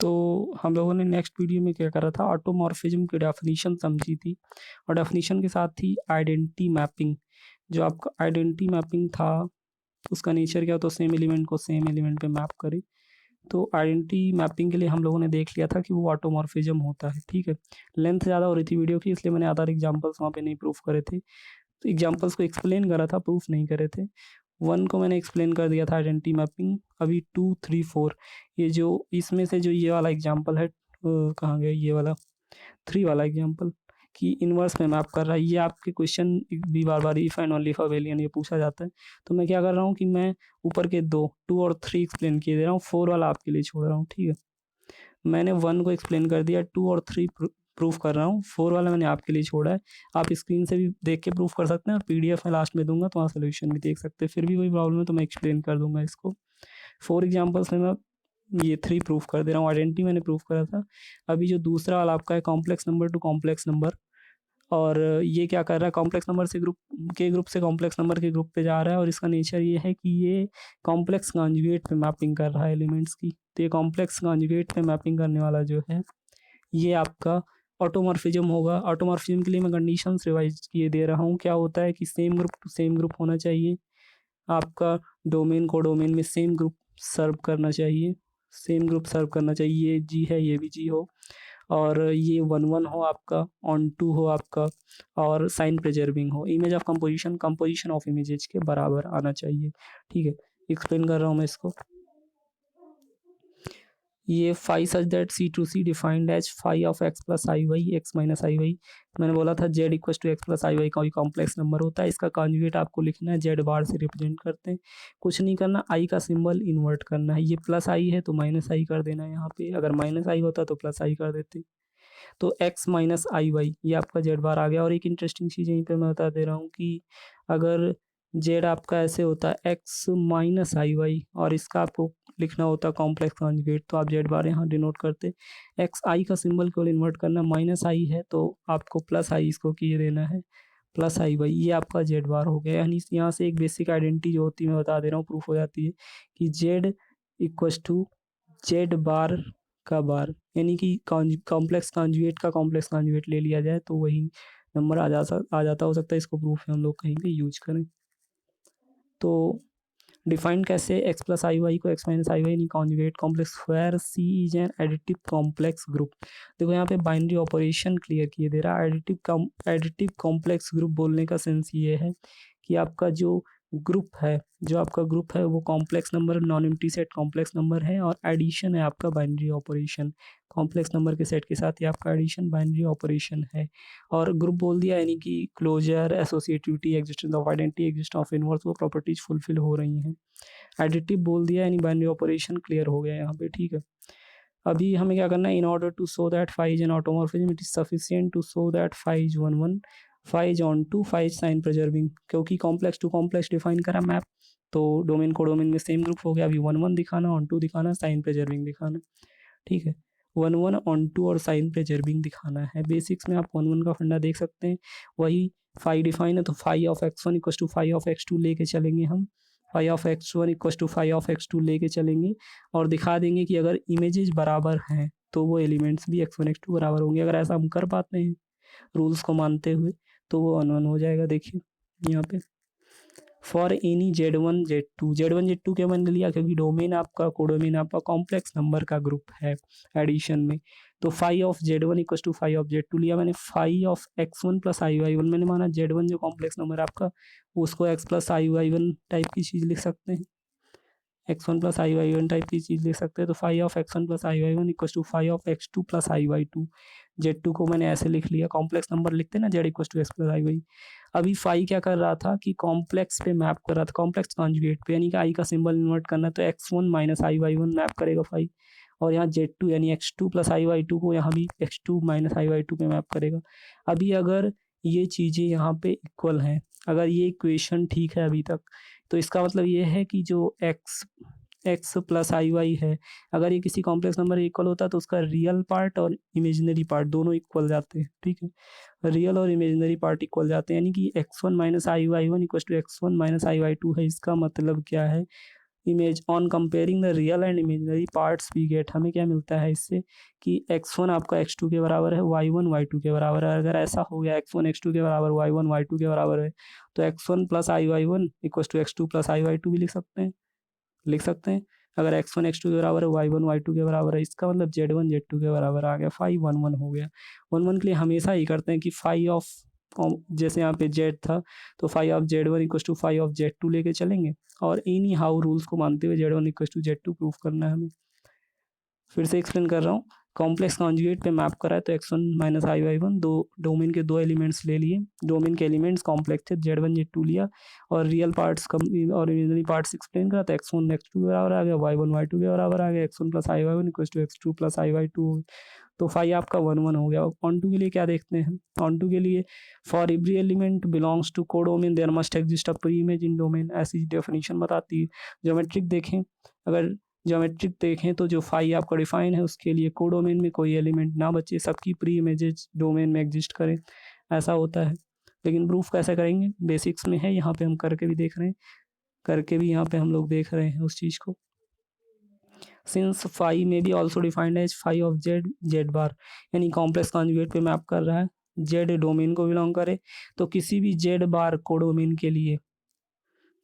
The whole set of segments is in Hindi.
तो हम लोगों ने नेक्स्ट वीडियो में क्या करा था, ऑटोमॉर्फिज्म की डेफिनेशन समझी थी और डेफिनेशन के साथ ही आइडेंटिटी मैपिंग। जो आपका आइडेंटिटी मैपिंग था उसका नेचर क्या होता है, सेम एलिमेंट को सेम एलिमेंट पे मैप करे। तो आइडेंटिटी मैपिंग के लिए हम लोगों ने देख लिया था कि वो ऑटोमॉर्फिज्म होता है, ठीक है। लेंथ ज़्यादा हो रही थी वीडियो की, इसलिए मैंने अदर एग्जांपल्स वहाँ पे नहीं प्रूफ करे थे। तो एग्जांपल्स को एक्सप्लेन करा था, प्रूफ नहीं करे थे। 1 को मैंने एक्सप्लेन कर दिया था आइडेंटिटी मैपिंग। अभी 2, 3, 4 ये जो इसमें से जो ये वाला एग्जांपल है, कहाँ गया ये वाला 3 वाला एग्जांपल कि इनवर्स में मैप कर रहा है। ये आपके क्वेश्चन भी बार-बार if and only if abelian ये पूछा जाता है। तो मैं क्या कर रहा हूँ कि मैं ऊपर के 2 और 3 एक्सप्लेन किए दे रहा हूँ, 4 वाला आपके लिए छोड़ रहा हूँ, ठीक है। मैंने 1 को एक्सप्लेन कर दिया, 2 और 3 प्रूफ कर रहा हूँ, 4 वाला मैंने आपके लिए छोड़ा है। आप स्क्रीन से भी देख के प्रूफ कर सकते हैं और पीडीएफ मैं लास्ट में दूँगा तो वहाँ सॉल्यूशन भी देख सकते हैं। फिर भी कोई प्रॉब्लम है तो मैं एक्सप्लेन कर दूँगा इसको। 4 एग्जांपल्स में मैं ये 3 प्रूफ कर दे रहा हूँ। आइडेंटिटी मैंने प्रूफ करा था। अभी जो दूसरा वाला आपका है complex number two complex number, और ये क्या कर रहा है, कॉम्प्लेक्स नंबर से ग्रुप से कॉम्प्लेक्स नंबर के ग्रुप पे जा रहा है और इसका नेचर ये है कि ये कॉम्प्लेक्स कॉन्जुगेट पे मैपिंग कर रहा है एलिमेंट्स की। तो ये कॉम्प्लेक्स कॉन्जुगेट पे मैपिंग करने वाला जो है ये आपका ऑटोमॉर्फिज्म होगा। ऑटोमॉर्फिज्म के लिए मैं कंडीशंस रिवाइज किए दे रहा हूँ। क्या होता है कि same group to same group होना चाहिए, आपका डोमेन को डोमेन में सेम ग्रुप सर्व करना चाहिए, सेम ग्रुप सर्व करना चाहिए। ये जी है, ये भी जी हो, और ये 1-1 हो आपका, ऑन टू हो आपका, और साइन प्रिजर्विंग हो। Image of composition composition of images के बराबर आना चाहिए, ठीक है। एक्सप्लेन कर रहा हूँ मैं इसको। ये phi such that C2C defined as phi of x plus iy x minus iy। मैंने बोला था z equal to x plus i y कोई कॉम्प्लेक्स नंबर होता है, इसका कॉन्जुगेट आपको लिखना है, z बार से रिप्रेजेंट करते हैं। कुछ नहीं करना, i का सिंबल इन्वर्ट करना है। ये प्लस i है तो माइनस i कर देना है यहाँ पे, अगर माइनस i होता तो प्लस i कर देते। तो x माइनस आई वाई ये आपका z बार आ गया। और एक इंटरेस्टिंग चीज़ यहीं पे मैं बता दे रहा हूँ कि अगर z आपका ऐसे होता है x माइनस आई वाई और इसका आपको लिखना होता कॉम्प्लेक्स कॉन्जुगेट, तो आप z बार यहाँ डिनोट करते। एक्स आई का सिंबल केवल इन्वर्ट करना, माइनस आई है तो आपको प्लस आई इसको किए देना है, प्लस आई वाई ये आपका z बार हो गया। यानी यहाँ से एक बेसिक आइडेंटिटी जो होती है मैं बता दे रहा हूँ, प्रूफ हो जाती है कि z इक्वस टू जेड बार का बार, यानी कि कॉम्प्लेक्स कॉन्जुगेट का कॉम्प्लेक्स कॉन्जुगेट ले लिया जाए तो वही नंबर आ जाता। हो सकता है इसको प्रूफ हम लोग कहीं पे यूज करें। तो डिफाइंड कैसे, एक्स प्लस आई वाई को एक्स माइनस आई वाई यानी conjugate complex where C is an additive complex group. देखो यहाँ पे बाइनरी ऑपरेशन क्लियर किए दे रहा है। एडिटिव कॉम्प्लेक्स ग्रुप बोलने का सेंस ये है कि आपका जो ग्रुप है, जो आपका ग्रुप है वो complex number non empty set complex number है और एडिशन है आपका बाइनरी ऑपरेशन। कॉम्प्लेक्स नंबर के सेट के साथ ही आपका एडिशन बाइनरी ऑपरेशन है। और ग्रुप बोल दिया यानी कि closure, associativity, existence of identity, existence of inverse, वो प्रॉपर्टीज फुलफिल हो रही हैं। एडिटिव बोल दिया यानी बाइनरी ऑपरेशन क्लियर हो गया यहाँ पे, ठीक है। अभी हमें क्या करना है, in order to show that phi is an automorphism it is sufficient to show that phi is 1-1, phi is onto, phi is sign preserving. क्योंकि कॉम्प्लेक्स टू कॉम्प्लेक्स डिफाइन करा मैप, तो डोमेन को डोमेन में सेम ग्रुप हो गया। अभी 1-1 दिखाना, ऑन टू दिखाना, साइन प्रिजर्विंग दिखाना, ठीक है। 1-1 ऑन टू और साइन प्रिजर्विंग दिखाना है। बेसिक्स में आप 1-1 का फंडा देख सकते हैं। वही फाई डिफाइन है तो phi of x1 equal to phi of x2 लेके चलेंगे हम, phi of x1 equal to phi of x2 लेके चलेंगे और दिखा देंगे कि अगर इमेजेस बराबर हैं तो वो एलिमेंट्स भी x1 x2 बराबर होंगे। अगर ऐसा हम कर पाते हैं रूल्स को मानते हुए तो वो 1-1 हो जाएगा। देखिए यहाँ पे फॉर एनी Z1 Z2 क्यों मैंने लिया, क्योंकि डोमेन आपका कोडोमेन आपका कॉम्प्लेक्स नंबर का ग्रुप है एडिशन में। तो phi of Z1 equal to phi of Z2 लिया मैंने। Phi of x1 plus i y one मैंने माना Z1 जो कॉम्प्लेक्स नंबर आपका उसको x plus i y one type की चीज़ लिख सकते हैं, x1 plus i y one type की चीज़ लिख सकते हैं। तो phi of x1 plus i y one equal to phi of x2 plus i y two. Z2 को मैंने ऐसे लिख लिया, कॉम्प्लेक्स नंबर लिखते हैं ना, Z equal to x plus i y. अभी फाई क्या कर रहा था कि कॉम्प्लेक्स पे मैप कर रहा था, कॉम्प्लेक्स कॉन्जुगेट पे, यानी कि आई का सिंबल इन्वर्ट करना, तो x1 minus i y one map करेगा फाई। और यहाँ Z2 यानी x2 plus i y to को यहाँ भी x2 minus i y two पे मैप करेगा। अभी अगर ये चीज़ें यहाँ पे इक्वल हैं, अगर ये इक्वेशन ठीक है अभी तक, तो इसका मतलब ये है कि जो एक्स प्लस आई वाई है, अगर ये किसी कॉम्प्लेक्स नंबर इक्वल होता है तो उसका रियल पार्ट और इमेजिनरी पार्ट दोनों इक्वल जाते हैं, ठीक है। रियल और इमेजिनरी पार्ट इक्वल जाते हैं, यानी कि x1 minus i y one equal to x1 minus i y two है। इसका मतलब क्या है, image on comparing the real and imaginary parts we get, हमें क्या मिलता है इससे कि x1 आपका x2 के बराबर है, y1 y2 के बराबर है। अगर ऐसा हो गया x1 x2 के बराबर, y1 y2 के बराबर है, तो x1 plus i y one equal to x2 plus i y two भी लिख सकते हैं। अगर x1 x2 के बराबर है, y1 y2 के बराबर है, इसका मतलब z1 z2 के बराबर आ गया, फाई 1 1 हो गया। 1 1 के लिए हमेशा ही करते हैं कि फाई ऑफ, जैसे यहाँ पे z था तो phi of z1 equal to phi of z2 लेके चलेंगे, और इन्हीं हाउ रूल्स को मानते हुए z1 equal to z2 proof करना है हमें। फिर से एक्सप्लेन कर रहा हूँ, कॉम्प्लेक्स कॉन्जुगेट पे मैप करा है तो x1 minus i y one, दो डोमेन के दो एलिमेंट्स ले लिए, डोमेन के एलिमेंट्स कॉम्प्लेक्स थे, z1 z2 लिया, और रियल पार्ट्स कम और इमेजिनरी पार्ट्स एक्सप्लेन करा तो x1 x2 के बराबर आ गया, y1 y2 के बराबर आ गया, x1 plus i y one equal to x2 plus i y two, तो फाई आपका 1 1 हो गया। ऑन टू के लिए क्या देखते हैं, ऑन टू के लिए for every element belongs to codomain there must exist a preimage in domain, ऐसी डेफिनेशन बताती है। ज्योमेट्रिक देखें, अगर ज्योमेट्रिक देखें तो जो फाई आपका डिफाइन है उसके लिए कोडोमेन में कोई एलिमेंट ना बचे, सबकी प्री इमेजेस डोमेन में एग्जिस्ट करें, ऐसा होता है। लेकिन प्रूफ कैसे करेंगे, बेसिक्स में है, यहाँ पे हम करके भी देख रहे हैं, करके भी यहाँ पे हम लोग देख रहे हैं उस चीज़ को। सिंस फाई में भी also defined as phi of z z bar, यानी कॉम्प्लेक्स कॉन्जुगेट पे मैप कर रहा है, जेड डोमेन को बिलोंग करे, तो किसी भी जेड बार कोडोमेन के लिए,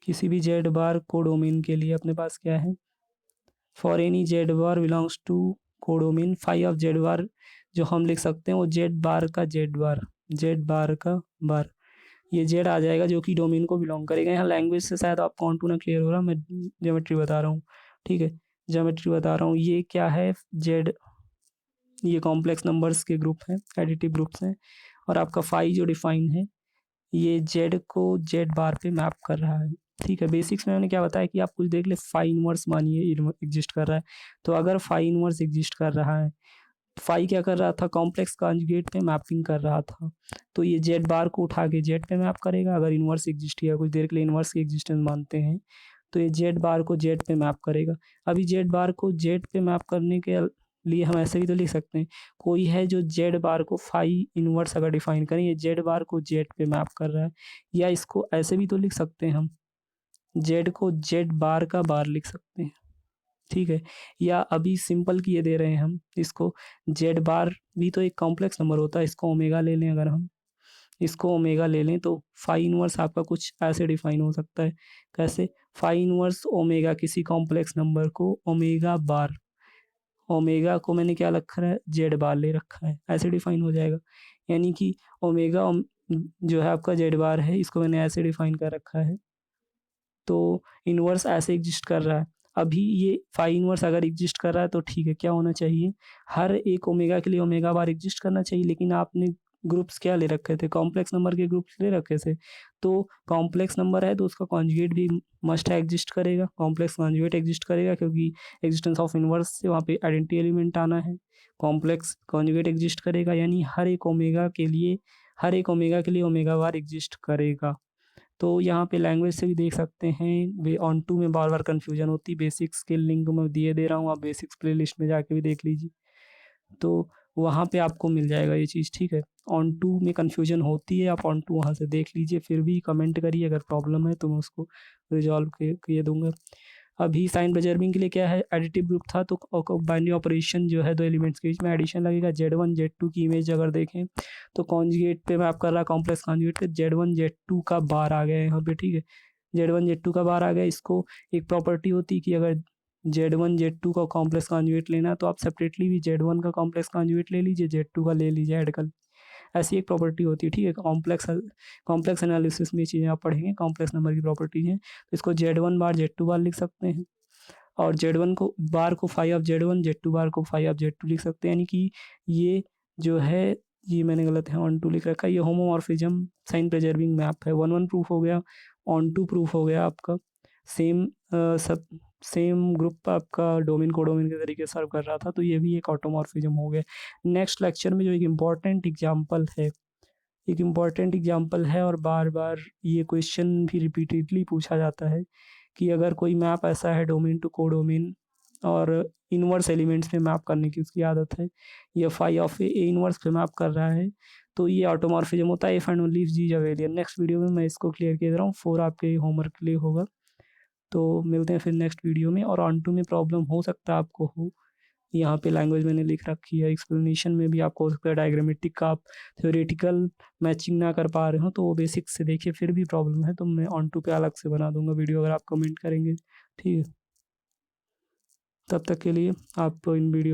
किसी भी जेड बार कोडोमेन के लिए अपने पास क्या है, for any z bar belongs to codomain, phi of z bar जो हम लिख सकते हैं वो जेड बार का जेड बार, जेड बार का बार, ये जेड आ जाएगा जो कि डोमेन को बिलोंग करेगा। यहाँ लैंग्वेज से शायद आपको ऑन टू ना क्लियर हो रहा, मैं ज्योमेट्री बता रहा हूँ, ठीक है, ज्योमेट्री बता रहा हूँ। ये क्या है, जेड, ये कॉम्प्लेक्स नंबर्स के ग्रुप हैं, एडिटिव ग्रुप्स हैं, और आपका फाई जो डिफाइन है ये जेड को जेड बार पे मैप कर रहा है, ठीक है। बेसिक्स में मैंने क्या बताया कि आप कुछ देख ले, फाई इनवर्स मानिए एग्जिस्ट कर रहा है, तो अगर फाई इनवर्स एग्जिस्ट कर रहा है, फाई क्या कर रहा था, कॉम्प्लेक्स कॉन्जुगेट पे मैपिंग कर रहा था, तो ये जेड बार को उठा के जेड पे मैप करेगा। अगर इनवर्स एग्जिस्ट किया, कुछ देर के लिए इनवर्स की एग्जिस्टेंस मानते हैं, तो ये जेड बार को जेड पे मैप करेगा। अभी जेड बार को जेड पे मैप करने के लिए हम ऐसे भी तो लिख सकते हैं, कोई है जो जेड बार को फाई इनवर्स अगर डिफाइन करें, ये जेड बार को जेड पे मैप कर रहा है, या इसको ऐसे भी तो लिख सकते हैं हम, जेड को जेड बार का बार लिख सकते हैं, ठीक है। या अभी सिंपल किए दे रहे हैं हम इसको, जेड बार भी तो एक कॉम्प्लेक्स नंबर होता है, इसको ओमेगा ले लें, अगर हम इसको ओमेगा ले लें तो फाई इनवर्स आपका कुछ ऐसे डिफाइन हो सकता है, कैसे, फाई इनवर्स ओमेगा किसी कॉम्प्लेक्स नंबर को ओमेगा बार, ओमेगा को मैंने क्या रखा है, जेड बार ले रखा है, ऐसे डिफाइन हो जाएगा। यानी कि ओमेगा जो है आपका जेड बार है, इसको मैंने ऐसे डिफाइन कर रखा है, तो इनवर्स ऐसे एग्जिस्ट कर रहा है। अभी ये फाई इनवर्स अगर एग्जिस्ट कर रहा है तो ठीक है, क्या होना चाहिए, हर एक ओमेगा के लिए ओमेगा बार एग्जिस्ट करना चाहिए, लेकिन आपने ग्रुप्स क्या ले रखे थे, कॉम्प्लेक्स नंबर के ग्रुप्स ले रखे थे, तो कॉम्प्लेक्स नंबर है तो उसका कॉन्जुगेट भी मस्ट है एग्जिस्ट करेगा, कॉम्प्लेक्स कॉन्जुगेट एग्जिस्ट करेगा, क्योंकि एग्जिस्टेंस ऑफ इनवर्स से वहाँ पे आइडेंटिटी एलिमेंट आना है, कॉम्प्लेक्स कॉन्जुगेट एग्जिस्ट करेगा, यानी हर एक ओमेगा के लिए, हर एक ओमेगा के लिए ओमेगा बार एग्जिस्ट करेगा। तो यहाँ पे लैंग्वेज से भी देख सकते हैं, वे ऑन टू में बार बार कन्फ्यूजन होती, बेसिक्स के लिंक मैं दिए दे रहा हूँ, आप बेसिक्स प्लेलिस्ट में जाके भी देख लीजिए, तो वहाँ पे आपको मिल जाएगा ये चीज़, ठीक है। ऑन टू में कन्फ्यूजन होती है, आप ऑन टू वहाँ से देख लीजिए, फिर भी कमेंट करिए अगर प्रॉब्लम है तो मैं उसको रिजॉल्व किए दूंगा। अभी साइन प्रिजर्विंग के लिए क्या है, एडिटिव ग्रुप था तो बाइनरी ऑपरेशन जो है दो एलिमेंट्स के बीच में एडिशन लगेगा, Z1 Z2 की इमेज अगर देखें तो कॉन्जुगेट पे मैं आप कर रहा कॉम्प्लेक्स कॉन्जुगेट पे Z1 Z2 का बार आ गया है यहाँ पे, ठीक है, Z1 Z2 का बार आ गया। इसको एक प्रॉपर्टी होती है कि अगर Z1 Z2 का कॉम्प्लेक्स कॉन्जुगेट लेना तो आप सेपरेटली भी Z1 का कॉम्प्लेक्स कॉन्जुगेट ले लीजिए, Z2 का ले लीजिए, ऐड कर, ऐसी एक प्रॉपर्टी होती है, ठीक है। कॉम्प्लेक्स एनालिसिस में चीज़ें आप पढ़ेंगे, कॉम्प्लेक्स नंबर की प्रॉपर्टी है, तो इसको Z1 बार Z2 बार लिख सकते हैं, और Z1 को बार को फाई ऑफ Z1, Z2 बार को फाई ऑफ Z2 लिख सकते हैं, यानी कि ये जो है, ये मैंने गलत है ऑन टू लिख रखा है, ये होमोमॉर्फिज्म साइन प्रिजर्विंग मैप है, 1 1 प्रूफ हो गया, ऑन टू प्रूफ हो गया आपका, सेम सब सेम ग्रुप आपका डोमेन को डोमेन के तरीके सर्व कर रहा था, तो ये भी एक ऑटोमॉर्फिज्म हो गया। नेक्स्ट लेक्चर में जो एक इम्पॉर्टेंट एग्जाम्पल है, एक इम्पॉर्टेंट एग्जाम्पल है, और बार बार ये क्वेश्चन भी रिपीटेडली पूछा जाता है कि अगर कोई मैप ऐसा है डोमेन टू कोडोमेन और इनवर्स एलिमेंट्स में मैप करने की उसकी आदत है, या फाई ऑफ ए इनवर्स पे मैप कर रहा है, तो ये ऑटोमॉर्फिज्म होता है, if and only if G is abelian. Next video में मैं इसको क्लियर कर दे रहा हूँ, 4 आपके होमवर्क के लिए होगा। तो मिलते हैं फिर नेक्स्ट वीडियो में। और ऑन टू में प्रॉब्लम हो सकता है आपको हो, यहाँ पे लैंग्वेज मैंने लिख रखी है, एक्सप्लेनेशन में भी आपको हो सकता है डायग्रामेटिक का आप थ्योरेटिकल मैचिंग ना कर पा रहे हो, तो वो बेसिक से देखिए फिर भी प्रॉब्लम है तो मैं ऑन टू पे अलग से बना दूंगा वीडियो अगर आप कमेंट करेंगे। ठीक है, तब तक के लिए आप इन वीडियो